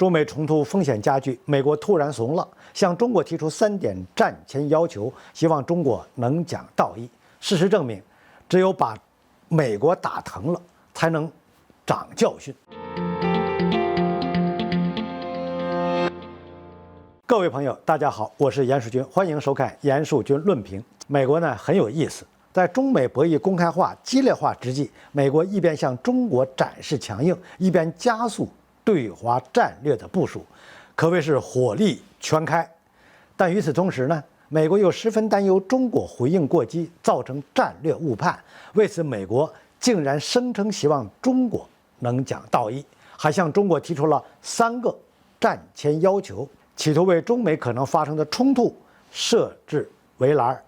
中美冲突风险加剧，美国突然怂了，向中国提出3点战前要求，希望中国能讲道义。事实证明，只有把美国打疼了，才能长教训。各位朋友，大家好，我是严树军，欢迎收看严树军论评。美国呢很有意思，在中美博弈公开化、激烈化之际，美国一边向中国展示强硬，一边加速对华战略的部署，可谓是火力全开。但与此同时呢，美国又十分担忧中国回应过激，造成战略误判。为此，美国竟然声称希望中国能讲道义，还向中国提出了3个战前要求，企图为中美可能发生的冲突设置围栏，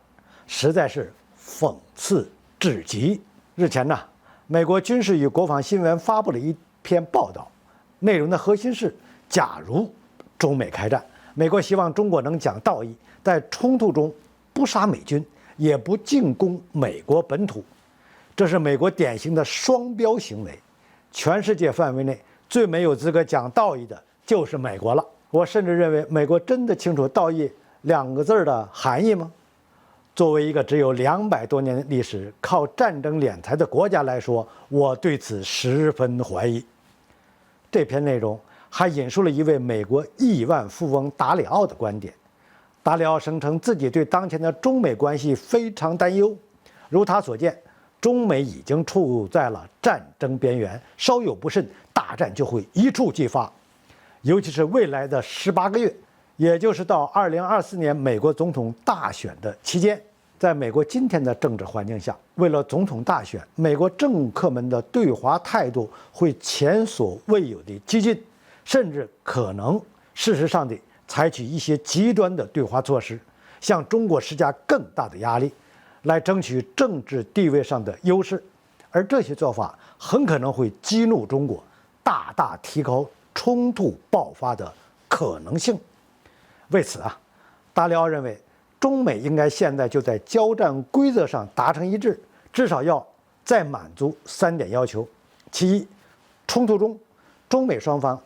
实在是讽刺至极。日前呢，美国军事与国防新闻发布了一篇报道，内容的核心是：假如中美开战，美国希望中国能讲道义，在冲突中不杀美军，也不进攻美国本土。这是美国典型的双标行为。全世界范围内最没有资格讲道义的就是美国了。我甚至认为，美国真的清楚道义2个字的含义吗？作为一个只有200多年历史、靠战争敛财的国家来说，我对此十分怀疑。这篇内容还引述了一位美国亿万富翁达里奥的观点。达里奥声称自己对当前的中美关系非常担忧，如他所见，中美已经处在了战争边缘，稍有不慎，大战就会一触即发。尤其是未来的18个月，也就是到2024年美国总统大选的期间，在美国今天的政治环境下，为了总统大选，美国政客们的对华态度会前所未有的激进，甚至可能事实上的采取一些极端的对华措施，向中国施加更大的压力，来争取政治地位上的优势。而这些做法很可能会激怒中国，大大提高冲突爆发的可能性。为此达里奥认为，中美应该现在就在交战规则上达成一致，至少要再满足3点要求：其一，冲突中中美双方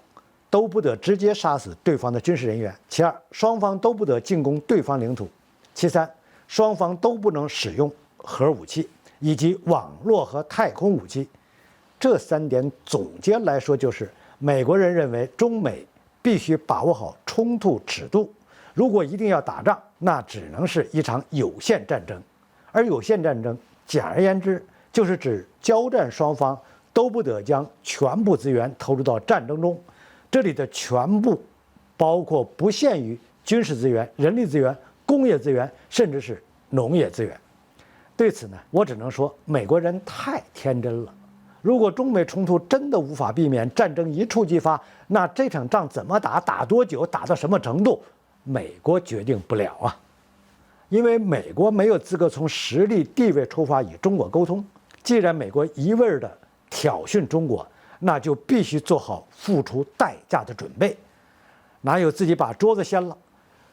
都不得直接杀死对方的军事人员；其二，双方都不得进攻对方领土；其三，双方都不能使用核武器以及网络和太空武器。这3点总结来说，就是美国人认为中美必须把握好冲突尺度，如果一定要打仗，那只能是一场有限战争。而有限战争，简而言之，就是指交战双方都不得将全部资源投入到战争中。这里的全部包括不限于军事资源、人力资源、工业资源，甚至是农业资源。对此呢，我只能说，美国人太天真了。如果中美冲突真的无法避免，战争一触即发，那这场仗怎么打、打多久、打到什么程度，美国决定不了啊！因为美国没有资格从实力地位出发与中国沟通。既然美国一味的挑衅中国，那就必须做好付出代价的准备。哪有自己把桌子掀了，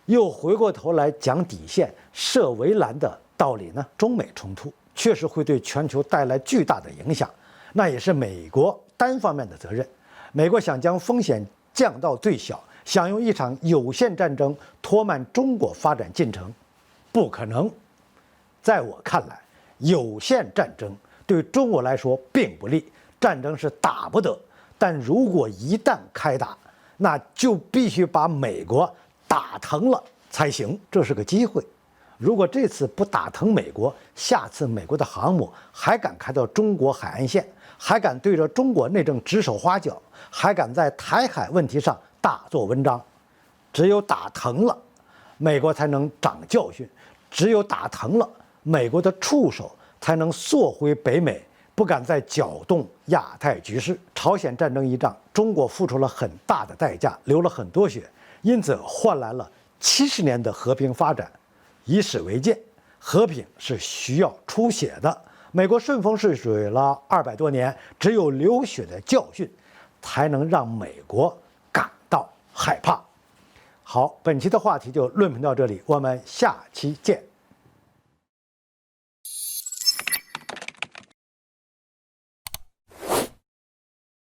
又回过头来讲底线、设围栏的道理呢？中美冲突确实会对全球带来巨大的影响，那也是美国单方面的责任。美国想将风险降到最小，想用一场有限战争拖慢中国发展进程，不可能。在我看来，有限战争对中国来说并不利，战争是打不得。但如果一旦开打，那就必须把美国打疼了才行，这是个机会。如果这次不打疼美国，下次美国的航母还敢开到中国海岸线，还敢对着中国内政指手画脚，还敢在台海问题上大做文章。只有打疼了，美国才能长教训；只有打疼了，美国的触手才能缩回北美，不敢再搅动亚太局势。朝鲜战争一仗，中国付出了很大的代价，流了很多血，因此换来了70年的和平发展。以史为鉴，和平是需要出血的。美国顺风顺水了200多年，只有流血的教训，才能让美国感到害怕。好，本期的话题就论评到这里，我们下期见。